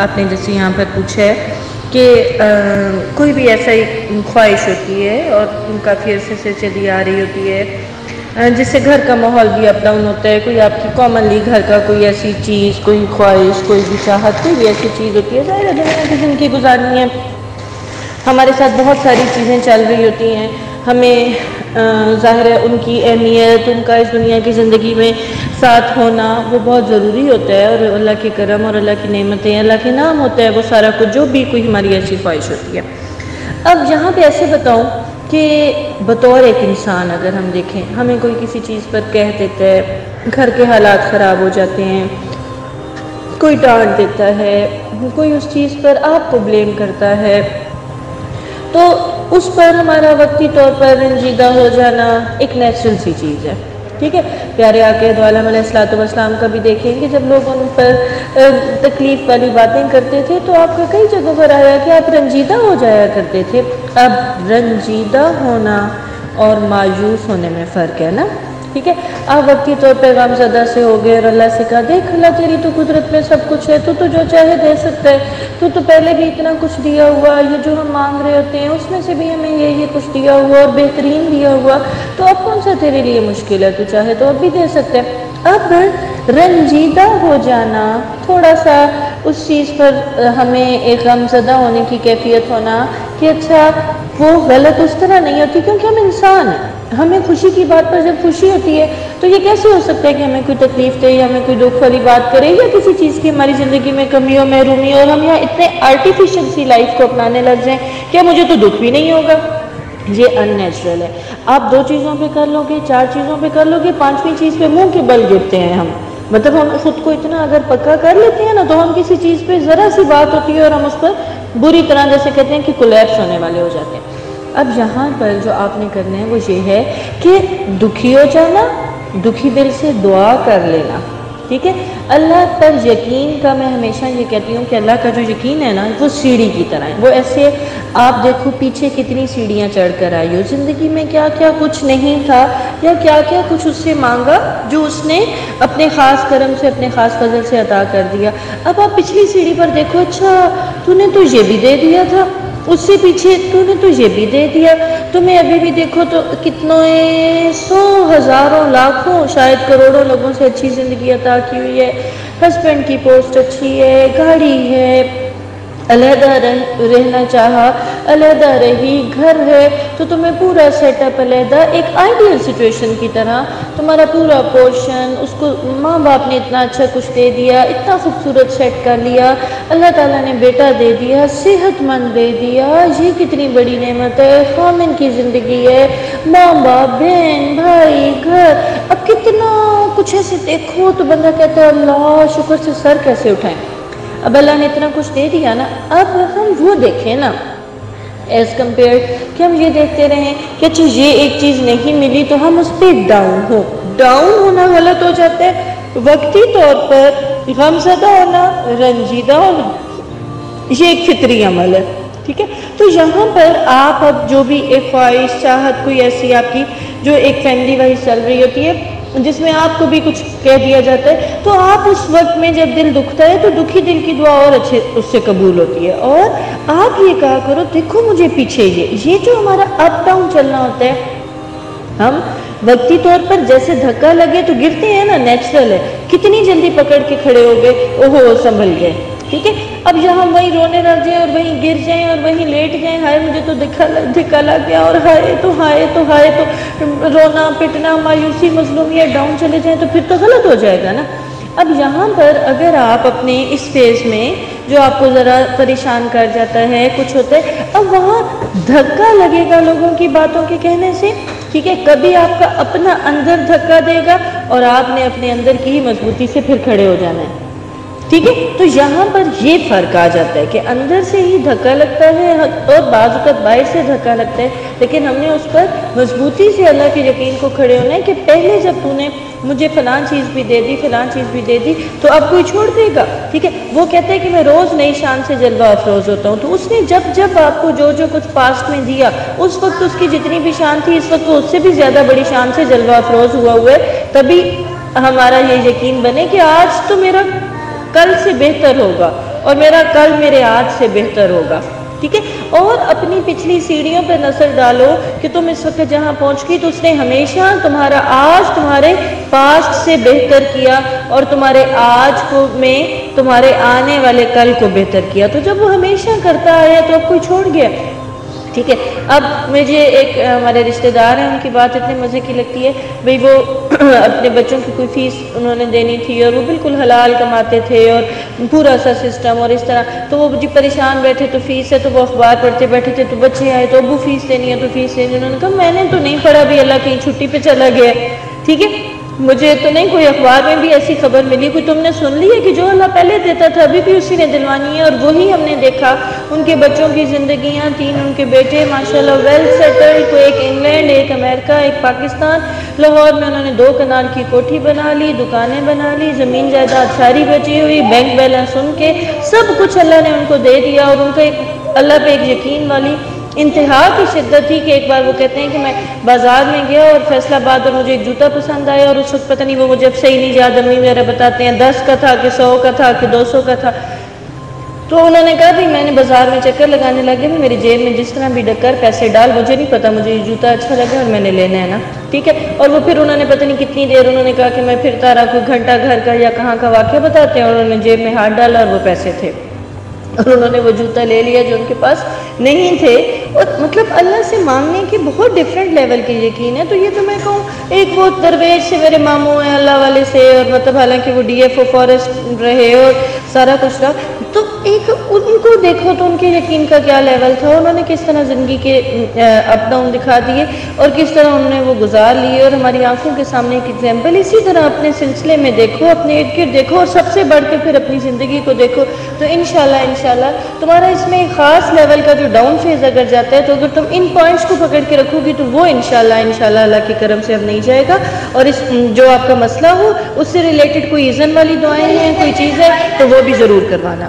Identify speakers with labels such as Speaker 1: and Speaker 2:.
Speaker 1: آپ نے جیسے یہاں پر پوچھا ہے کہ کوئی بھی ایسا خواہش ہوتی ہے اور کافی عرصے سے چلی آ رہی ہوتی ہے جس سے گھر کا ماحول بھی اپ ڈاؤن ہوتا ہے، کوئی آپ کی کامنلی گھر کا کوئی ایسی چیز، کوئی خواہش، کوئی بھی چاہت، کوئی بھی ایسی چیز ہوتی ہے، ظاہر ہے دنیا کی زندگی گزارنی ہے، ہمارے ساتھ بہت ساری چیزیں چل رہی ہوتی ہیں، ہمیں ظاہر ہے ان کی اہمیت، ان کا اس دنیا کی زندگی میں ساتھ ہونا وہ بہت ضروری ہوتا ہے، اور اللہ کے کرم اور اللہ کی نعمتیں، اللہ کے نام ہوتا ہے وہ سارا کچھ، جو بھی کوئی ہماری ایسی خواہش ہوتی ہے۔ اب یہاں پہ ایسے بتاؤں کہ بطور ایک انسان اگر ہم دیکھیں، ہمیں کوئی کسی چیز پر کہہ دیتا ہے، گھر کے حالات خراب ہو جاتے ہیں، کوئی ڈانٹ دیتا ہے، کوئی اس چیز پر آپ کو بلیم کرتا ہے، تو اس پر ہمارا وقتی طور پر رنجیدہ ہو جانا ایک نیچرل سی چیز ہے، ٹھیک ہے۔ پیارے آقا دو عالم علیہ الصلوۃ والسلام کا بھی دیکھیں کہ جب لوگ ان پر تکلیف والی باتیں کرتے تھے تو آپ کا کئی جگہوں پر آیا کہ آپ رنجیدہ ہو جایا کرتے تھے۔ اب رنجیدہ ہونا اور مایوس ہونے میں فرق ہے نا، ٹھیک ہے۔ آپ وقتی طور پہ غم زدہ سے ہو گئے اور اللہ سے کہا، دیکھ اللہ تیری تو قدرت میں سب کچھ ہے، تو جو چاہے دے سکتا ہے، تو پہلے بھی اتنا کچھ دیا ہوا، یہ جو ہم مانگ رہے ہوتے ہیں اس میں سے بھی ہمیں یہ کچھ دیا ہوا اور بہترین دیا ہوا، تو اب کون سا تیرے لیے مشکل ہے، تو چاہے تو اب بھی دے سکتے ہیں۔ اب رنجیدہ ہو جانا، تھوڑا سا اس چیز پر ہمیں ایک غم زدہ ہونے کی کیفیت ہونا کہ اچھا وہ غلط اس طرح نہیں ہوتی، کیونکہ ہم انسان ہیں، ہمیں خوشی کی بات پر جب خوشی ہوتی ہے تو یہ کیسے ہو سکتا ہے کہ ہمیں کوئی تکلیف دے یا ہمیں کوئی دکھ والی بات کرے یا کسی چیز کی ہماری زندگی میں کمی ہو، محرومی ہو، اور ہم یہاں اتنے آرٹیفیشل سی لائف کو اپنانے لگ جائیں کہ مجھے تو دکھ بھی نہیں ہوگا، یہ ان نیچرل ہے۔ آپ 2 چیزوں پہ کر لو گے، 4 چیزوں پہ کر لو گے، 5ویں چیز پہ منہ کے بل گرتے ہیں ہم، مطلب ہم خود کو اتنا اگر پکا کر لیتے ہیں نا تو ہم کسی چیز پہ ذرا سی بات ہوتی ہے اور ہم اس پر بری طرح جیسے کہتے ہیں کہ کولیپس ہونے والے ہو جاتے ہیں۔ اب یہاں پر جو آپ نے کرنا ہے وہ یہ ہے کہ دکھی ہو جانا، دکھی دل سے دعا کر لینا، ٹھیک ہے۔ اللہ پر یقین کا میں ہمیشہ یہ کہتی ہوں کہ اللہ کا جو یقین ہے نا وہ سیڑھی کی طرح ہے، وہ ایسے آپ دیکھو پیچھے کتنی سیڑھیاں چڑھ کر آئی ہو، زندگی میں کیا کیا کچھ نہیں تھا یا کیا کیا کچھ اس سے مانگا جو اس نے اپنے خاص کرم سے، اپنے خاص فضل سے عطا کر دیا۔ اب آپ پچھلی سیڑھی پر دیکھو، اچھا تو نے تو یہ بھی دے دیا تھا، اس سے پیچھے تو نے تو یہ بھی دے دیا، تمہیں ابھی بھی دیکھو تو کتنے 100 ہزاروں لاکھوں شاید کروڑوں لوگوں سے اچھی زندگی عطا کی ہوئی ہے، ہسبینڈ کی پوسٹ اچھی ہے، گاڑی ہے، علیحدہ رہنا چاہا، علیحدہ رہی، گھر ہے، تو تمہیں پورا سیٹ اپ علیحدہ ایک آئیڈیل سچویشن کی طرح تمہارا پورا پورشن، اس کو ماں باپ نے اتنا اچھا کچھ دے دیا، اتنا خوبصورت سیٹ کر لیا، اللہ تعالیٰ نے بیٹا دے دیا، صحت مند دے دیا، یہ کتنی بڑی نعمت ہے، خامن کی زندگی ہے، ماں باپ، بہن بھائی، گھر، اب کتنا کچھ ایسے دیکھو تو بندہ کہتا ہے اللہ شکر سے سر کیسے اٹھائیں۔ اب اللہ نے اتنا کچھ دے دیا نا، اب ہم وہ دیکھیں نا ایز کمپیئر کہ ہم یہ دیکھتے رہیں کہ اچھا یہ ایک چیز نہیں ملی تو ہم اس پہ ڈاؤن ہونا غلط ہو جاتا ہے، وقتی طور پر غم زدہ ہونا، رنجیدہ ہونا، یہ ایک فطری عمل ہے، ٹھیک ہے۔ تو یہاں پر آپ اب جو بھی ایک خواہش، چاہت کوئی ایسی آپ کی جو ایک فیملی وائز چل رہی ہوتی ہے جس میں آپ کو بھی کچھ کہہ دیا جاتا ہے، تو آپ اس وقت میں جب دل دکھتا ہے تو دکھی دل کی دعا اور اچھے اس سے قبول ہوتی ہے، اور آپ یہ کہا کرو دیکھو مجھے پیچھے یہ جو ہمارا اپ ڈاؤن چلنا ہوتا ہے، ہم وقتی طور پر جیسے دھکا لگے تو گرتے ہیں نا، نیچرل ہے، کتنی جلدی پکڑ کے کھڑے ہو گئے، اوہو سنبھل گئے، ٹھیک ہے۔ اب یہاں وہیں رونے لگ جائیں اور وہیں گر جائیں اور وہیں لیٹ جائیں، ہائے مجھے تو دھکا لگ گیا، اور ہائے تو رونا پٹنا، مایوسی، مظلومیت، ڈاؤن چلے جائیں تو پھر تو غلط ہو جائے گا نا۔ اب یہاں پر اگر آپ اپنے اس فیز میں جو آپ کو ذرا پریشان کر جاتا ہے، کچھ ہوتا ہے، اب وہاں دھکا لگے گا لوگوں کی باتوں کے کہنے سے، ٹھیک ہے، کبھی آپ کا اپنا اندر دھکا دے گا اور آپ نے اپنے اندر کی مضبوطی سے پھر کھڑے ہو جانا ہے، ٹھیک ہے۔ تو یہاں پر یہ فرق آ جاتا ہے کہ اندر سے ہی دھکا لگتا ہے اور بعض اوقات باہر سے دھکا لگتا ہے، لیکن ہم نے اس پر مضبوطی سے اللہ کے یقین کو کھڑے ہونا ہے کہ پہلے جب تو نے مجھے فلاں چیز بھی دے دی، فلاں چیز بھی دے دی، تو اب کوئی چھوڑ دے گا، ٹھیک ہے۔ وہ کہتے ہیں کہ میں روز نئی شان سے جلوہ افروز ہوتا ہوں، تو اس نے جب آپ کو جو کچھ پاسٹ میں دیا، اس وقت اس کی جتنی بھی شان تھی، اس وقت اس سے بھی زیادہ بڑی شان سے جلوہ افروز ہوا ہے، تبھی ہمارا یہ یقین بنے کہ آج تو میرا کل سے بہتر ہوگا، اور میرا کل میرے آج سے بہتر ہوگا، ٹھیک ہے؟ اور اپنی پچھلی سیڑھیوں پہ نظر ڈالو کہ تم اس وقت جہاں پہنچ گئی تو اس نے ہمیشہ تمہارا آج تمہارے پاسٹ سے بہتر کیا، اور تمہارے آج کو میں تمہارے آنے والے کل کو بہتر کیا۔ تو جب وہ ہمیشہ کرتا آیا تو اب کوئی چھوڑ گیا؟ ٹھیک ہے؟ اب مجھے ایک ہمارے رشتہ دار ہیں، ان کی بات اتنے مزے کی لگتی ہے، بھئی وہ اپنے بچوں کی کوئی فیس انہوں نے دینی تھی اور وہ بالکل حلال کماتے تھے اور پورا سا سسٹم اور اس طرح، تو وہ جی پریشان بیٹھے تو فیس ہے، تو وہ اخبار پڑھتے بیٹھے تھے، تو بچے آئے تو ابو فیس دینی ہے تو فیس دینی ہے۔ انہوں نے کہا میں نے تو نہیں پڑھا، بھی اللہ کہیں چھٹی پہ چلا گیا، ٹھیک ہے؟ مجھے تو نہیں کوئی اخبار میں بھی ایسی خبر ملی، کوئی تم نے سن لی ہے کہ جو اللہ پہلے دیتا تھا ابھی بھی اسی نے دلوانی ہے؟ اور وہی ہم نے دیکھا، ان کے بچوں کی زندگیاں، 3 ان کے بیٹے ماشاءاللہ ویل سیٹلڈ، کوئی ایک انگلینڈ، ایک امریکہ، ایک پاکستان، لاہور میں انہوں نے 2 کنال کی کوٹھی بنا لی، دکانیں بنا لی، زمین جائیداد ساری بچی ہوئی، بینک بیلنس ان کے، سب کچھ اللہ نے ان کو دے دیا، اور ان کا ایک اللہ پہ ایک یقین والی انتہا کی شدت تھی کہ ایک بار وہ کہتے ہیں کہ میں بازار میں گیا اور فیصل آباد، اور مجھے ایک جوتا پسند آیا، اور اس وقت پتہ نہیں وہ مجھے اب صحیح نہیں یاد، امی میرا بتاتے ہیں 10 کا تھا کہ 100 کا تھا کہ 200 کا تھا۔ تو انہوں نے کہا بھی میں نے بازار میں چکر لگانے لگے، میری جیب میں جس طرح بھی ڈکر پیسے ڈال، مجھے نہیں پتا، مجھے یہ جوتا اچھا لگا اور میں نے لینا ہے نا، ٹھیک ہے؟ اور وہ پھر انہوں نے پتہ نہیں کتنی دیر انہوں نے کہا کہ میں پھرتا رہا، کوئی گھنٹہ گھر کا یا کہاں کا واقعہ بتاتے ہیں، اور انہوں نے جیب میں ہاتھ ڈالا اور وہ پیسے تھے، اور انہوں نے وہ جوتا لے لیا جو ان کے پاس نہیں تھے۔ اور مطلب اللہ سے مانگنے کی بہت ڈیفرنٹ لیول کی یقین ہے۔ تو یہ تو میں کہوں ایک وہ درویش سے میرے ماموں ہیں اللہ والے سے، اور مطلب حالانکہ وہ ڈی ایف او فارسٹ رہے اور سارا کچھ رہا، تو ایک ان کو دیکھو تو ان کے یقین کا کیا لیول تھا، انہوں نے کس طرح زندگی کے اپ ڈاؤن دکھا دیے اور کس طرح انہوں نے وہ گزار لیے، اور ہماری آنکھوں کے سامنے ایک ایگزامپل۔ اسی طرح اپنے سلسلے میں دیکھو، اپنے ارد گرد دیکھو، اور سب سے بڑھ کے پھر اپنی زندگی کو دیکھو، تو انشاءاللہ تمہارا اس میں ایک خاص لیول کا جو ڈاؤن فیز اگر جاتا ہے، تو اگر تم ان پوائنٹس کو پکڑ کے رکھو گی تو وہ انشاءاللہ اللہ کے کرم سے اب نہیں جائے گا۔ اور اس جو آپ کا مسئلہ ہو اس سے ریلیٹڈ کوئی ایزن والی دعائیں ہیں، کوئی چیز ہے، تو وہ بھی ضرور کروانا۔